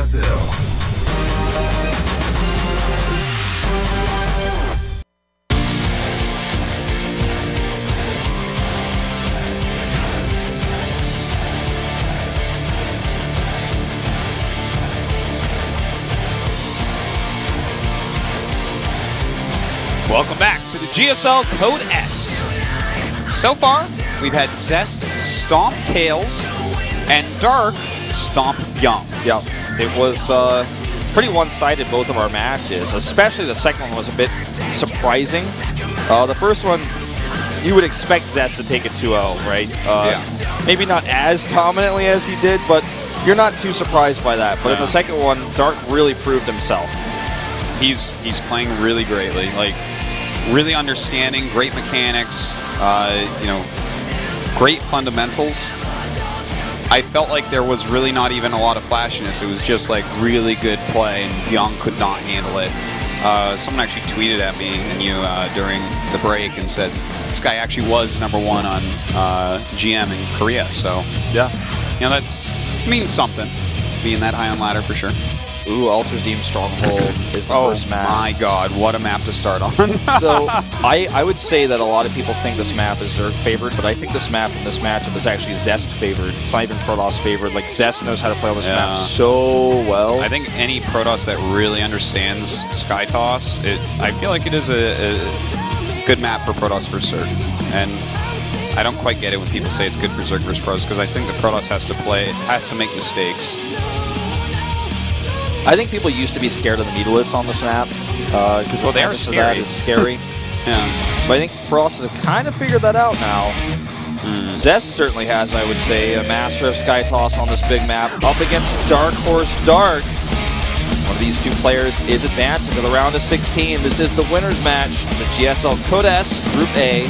GSL. Welcome back to the GSL Code S. So far, we've had Zest stomp Tails and Dark stomp Young. Yep. It was pretty one-sided, both of our matches. Especially the second one was a bit surprising. The first one, you would expect Zest to take it 2-0, right? Yeah. Maybe not as dominantly as he did, but you're not too surprised by that. But in the second one, Dark really proved himself. He's playing really greatly. Like, really understanding, great mechanics, you know, great fundamentals. I felt like there was really not even a lot of flashiness. It was just like really good play, and Young could not handle it. Someone actually tweeted at me and you during the break and said this guy actually was #1 on GM in Korea. So yeah, you know, means something, being that high on ladder for sure. Ooh, Ultrazeme Stronghold is the first map. Oh my god, what a map to start on. So, I would say that a lot of people think this map is Zerg favored, but I think this map in this matchup is actually Zest favored. It's not even Protoss favored. Like, Zest knows how to play on this map so well. I think any Protoss that really understands Sky Toss, I feel like it is a good map for Protoss versus Zerg. And I don't quite get it when people say it's good for Zerg versus Protoss, because I think the Protoss has to make mistakes. I think people used to be scared of the Meatless on this map. Because well, they are scary. That is scary. Yeah. But I think Protoss has kind of figured that out now. Zest certainly has, I would say, a master of Sky Toss on this big map. Up against Dark Horse Dark. One of these two players is advancing to the round of 16. This is the winner's match in the GSL Code S Group A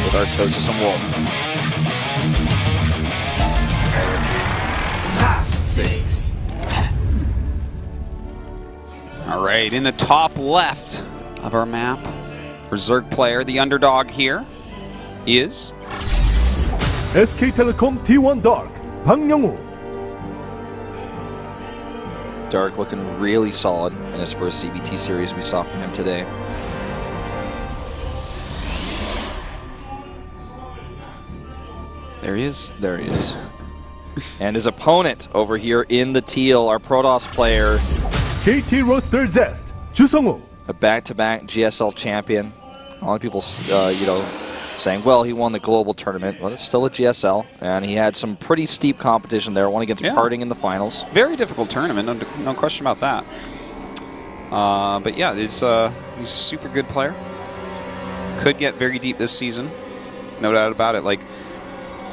with Artosis and Wolf. 6. All right, in the top left of our map, our Zerg player, the underdog here, is SK Telecom T1 Dark, 방영우. Dark looking really solid in his first CBT series we saw from him today. There he is. There he is. And his opponent over here in the teal, our Protoss player, KT roster Zest, 주성우. a back-to-back GSL champion. A lot of people, you know, saying, well, he won the global tournament, but it's still a GSL, and he had some pretty steep competition there. Won against Parting in the finals. Very difficult tournament, no question about that. But yeah, he's a super good player. Could get very deep this season, no doubt about it. Like,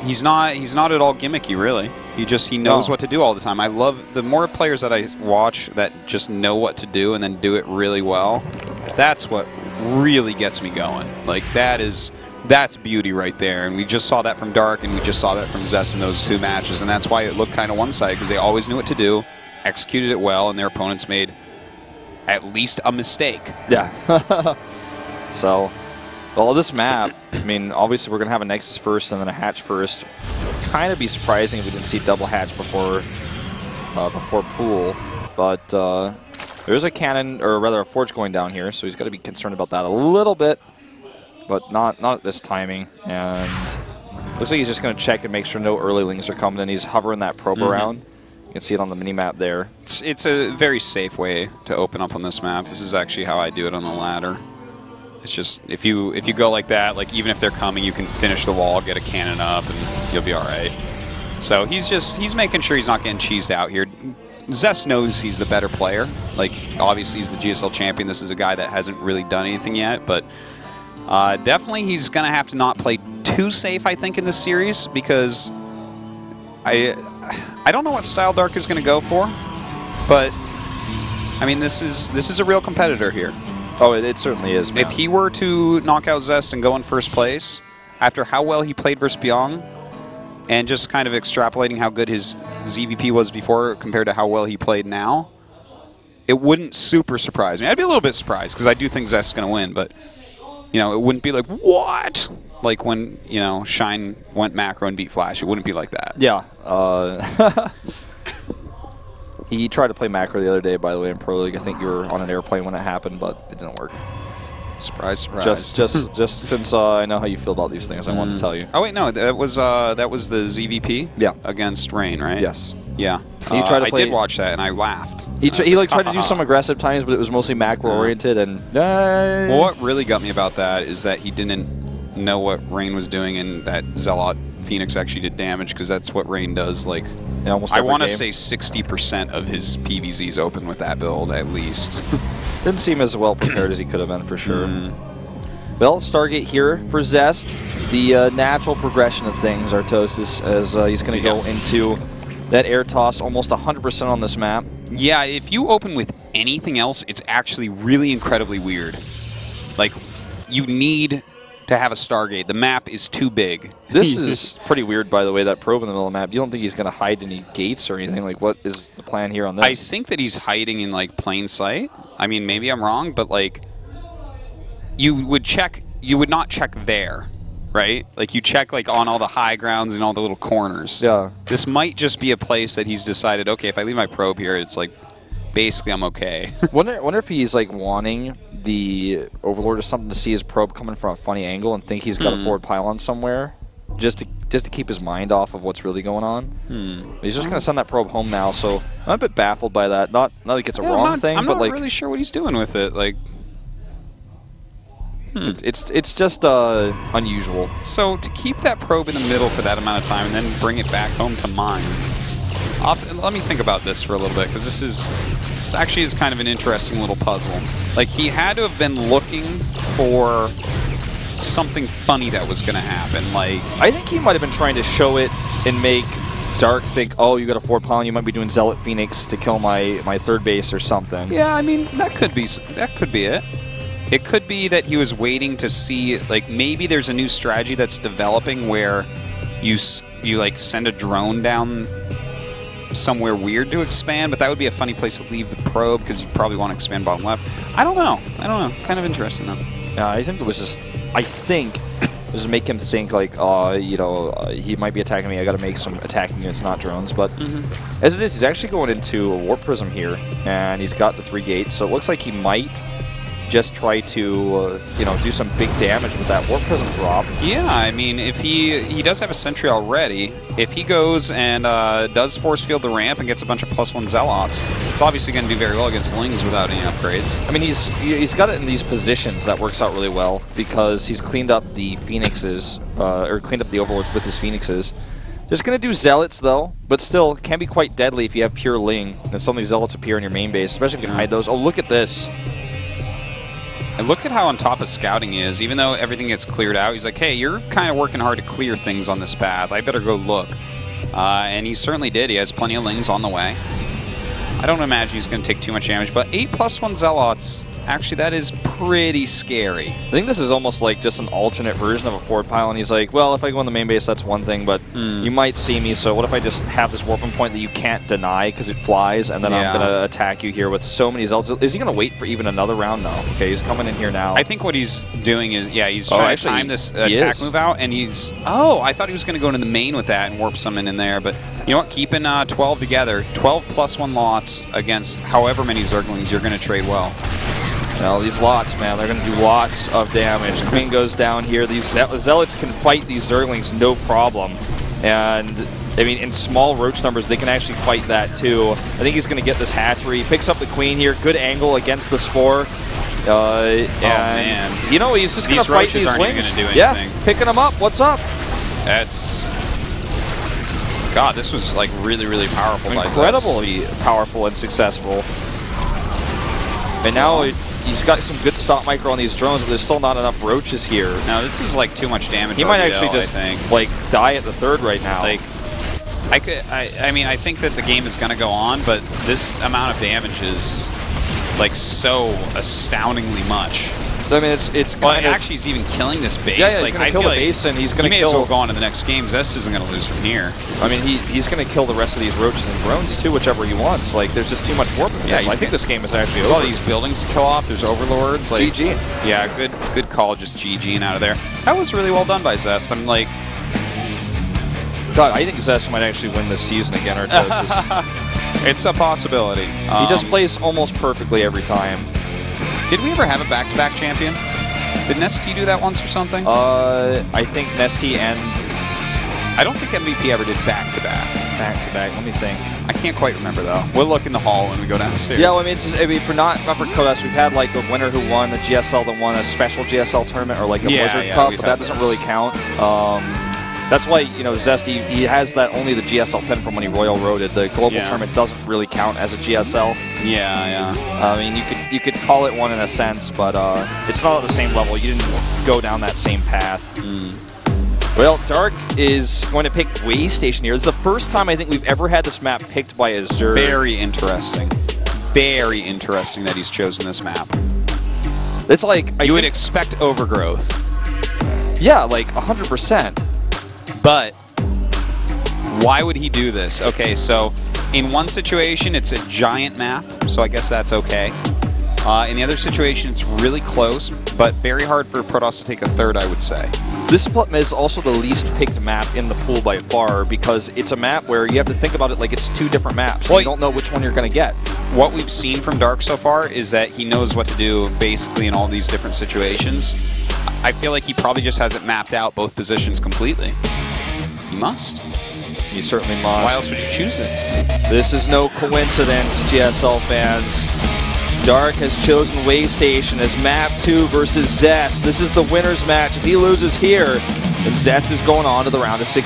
he's not at all gimmicky, really. He knows what to do all the time. I love the more players that I watch that just know what to do and then do it really well. That's what really gets me going. Like, that's beauty right there. And we just saw that from Dark, and we just saw that from Zest in those two matches, and that's why it looked kind of one-sided, because they always knew what to do, executed it well, and their opponents made at least a mistake. Yeah. So, well, this map, I mean, obviously we're going to have a Nexus first and then a Hatch first. Kind of be surprising if we didn't see double Hatch before Pool. But there's a cannon, or rather a Forge going down here, so he's got to be concerned about that a little bit. But not at this timing. And looks like he's just going to check and make sure no early lings are coming in. He's hovering that probe around. You can see it on the mini-map there. It's a very safe way to open up on this map. This is actually how I do it on the ladder. It's just, if you go like that, like even if they're coming, you can finish the wall, get a cannon up, and you'll be all right. So he's making sure he's not getting cheesed out here. Zest knows he's the better player. Like, obviously he's the GSL champion. This is a guy that hasn't really done anything yet, but definitely he's going to have to not play too safe, I think, in this series, because I don't know what style Dark is going to go for, but I mean, this is a real competitor here. Oh, it certainly is, man. If he were to knock out Zest and go in first place, after how well he played versus Byung, and just kind of extrapolating how good his ZVP was before compared to how well he played now, it wouldn't super surprise me. I'd be a little bit surprised, because I do think Zest's going to win, but, you know, it wouldn't be like, what? Like when, you know, Shine went macro and beat Flash. It wouldn't be like that. Yeah. He tried to play macro the other day, by the way, in Pro League. I think you were on an airplane when it happened, but it didn't work. Surprise, surprise. Just since I know how you feel about these things, I wanted to tell you. Oh wait, no, that was the ZVP. Yeah. Against Rain, right? Yes. Yeah. He tried to play. I did watch that and I laughed. He tried to do some aggressive times, but it was mostly macro oriented. And well, what really got me about that is that he didn't know what Rain was doing, and that Zealot Phoenix actually did damage, because that's what Rain does. Like, I want to say 60% of his PVZs open with that build at least. Didn't seem as well prepared as he could have been, for sure. Well, Stargate here for Zest. The natural progression of things, Artosis, as he's going to go into that air toss almost 100% on this map. Yeah, if you open with anything else, it's actually really incredibly weird. Like, you need to have a Stargate. The map is too big. This is pretty weird, by the way, that probe in the middle of the map. You don't think he's going to hide any gates or anything? Like, what is the plan here on this? I think that he's hiding in, like, plain sight. I mean, maybe I'm wrong, but, like, you would not check there, right? Like, you check, like, on all the high grounds and all the little corners. Yeah. This might just be a place that he's decided, okay, if I leave my probe here, it's like, basically I'm okay. wonder if he's, like, wanting the Overlord or something to see his probe coming from a funny angle and think he's got a forward pylon somewhere, just to keep his mind off of what's really going on. He's just going to send that probe home now, so I'm a bit baffled by that. Not like it's a wrong thing, I'm but not like, really sure what he's doing with it. Like, it's just unusual. So to keep that probe in the middle for that amount of time and then bring it back home to mine. Let me think about this for a little bit, because this actually is kind of an interesting little puzzle. Like, he had to have been looking for something funny that was going to happen. Like, I think he might have been trying to show it and make Dark think, oh, you got a forward pylon, you might be doing Zealot Phoenix to kill my third base or something. Yeah, I mean, that could be it. It could be that he was waiting to see, like, maybe there's a new strategy that's developing where you like send a drone down somewhere weird to expand, but that would be a funny place to leave the probe, because you probably want to expand bottom left. I don't know. Kind of interesting though. Yeah, I think it was just. I think it was to make him think like, he might be attacking me. I got to make some attacking units, not drones. But as it is, he's actually going into a Warp Prism here, and he's got the 3 gates. So it looks like he might just try to do some big damage with that Warp Prism drop. Yeah, I mean, if he does have a Sentry already, if he goes and does force field the ramp and gets a bunch of +1 Zealots, it's obviously going to do very well against Lings without any upgrades. I mean, he's got it in these positions that works out really well, because he's cleaned up the Phoenixes, or cleaned up the Overlords with his Phoenixes. Just going to do Zealots, though, but still can be quite deadly if you have pure Ling and suddenly Zealots appear in your main base, especially if you can hide those. Oh, look at this. And look at how on top of scouting he is. Even though everything gets cleared out, he's like, hey, you're kind of working hard to clear things on this path. I better go look. And he certainly did. He has plenty of Lings on the way. I don't imagine he's going to take too much damage, but 8 +1 Zealots, actually, that is pretty scary. I think this is almost like just an alternate version of a forward pylon. He's like, well, if I go on the main base, that's one thing, but you might see me, so what if I just have this warping point that you can't deny because it flies, and then I'm going to attack you here with so many Zealots. Is he going to wait for even another round? No. Okay, he's coming in here now. I think what he's doing is, he's trying to time this attack move out, and he's... Oh, I thought he was going to go into the main with that and warp something in there, but you know what? Keeping 12 together, 12 +1 lots against however many Zerglings, you're going to trade well. Well, these lots, man, they're going to do lots of damage. Queen goes down here. These Zealots can fight these Zerglings no problem. And, I mean, in small roach numbers, they can actually fight that, too. I think he's going to get this hatchery. Picks up the Queen here. Good angle against the Spore. Man. You know, he's just going to fight these Lings. Yeah, picking them up. What's up? That's... God, this was, like, really, really powerful. Incredibly powerful and successful. And now... He's got some good stop micro on these drones, but there's still not enough roaches here. No, this is like too much damage. He might actually just like die at the third right now. Like, I mean, I think that the game is going to go on, but this amount of damage is like so astoundingly much. I mean, it's well, actually, he's even killing this base. Yeah, he's going to kill the base, and he's going to kill... He may as well go on to the next game. Zest isn't going to lose from here. I mean, he's going to kill the rest of these roaches and drones, too, whichever he wants. Like, there's just too much warp potential. I think this game is actually over. There's all these buildings to kill off. There's overlords. Like, GG. Yeah, good call, just GGing out of there. That was really well done by Zest. I'm like... God, I think Zest might actually win this season again, Artosis. It's a possibility. He just plays almost perfectly every time. Did we ever have a back-to-back champion? Did Nesty do that once or something? I think Nesty and... I don't think MVP ever did back-to-back. Back-to-back, let me think. I can't quite remember, though. We'll look in the hall when we go downstairs. Yeah, well, I mean, it's just, for not for Code S, we've had like a winner who won a GSL that won a special GSL tournament or like a Blizzard Cup, but that doesn't really count. That's why, you know, Zest, he has that only the GSL pin from when he Royal Roaded. The global tournament doesn't really count as a GSL. Yeah. I mean, you could call it one in a sense, but it's not at the same level. You didn't go down that same path. Well, Dark is going to pick Way Station here. This is the first time I think we've ever had this map picked by a Zerg. Very interesting. Very interesting that he's chosen this map. It's like... You would expect overgrowth. Yeah, like 100%. But why would he do this? Okay, so in one situation, it's a giant map, so I guess that's okay. In the other situation, it's really close, but very hard for Protoss to take a third, I would say. This is also the least picked map in the pool by far because it's a map where you have to think about it like it's two different maps. Well, you don't know which one you're going to get. What we've seen from Dark so far is that he knows what to do basically in all these different situations. I feel like he probably just hasn't mapped out both positions completely. He must. He certainly must. Why else would you choose it? This is no coincidence, GSL fans. Dark has chosen Way Station as map 2 versus Zest. This is the winner's match. If he loses here, then Zest is going on to the round of 16.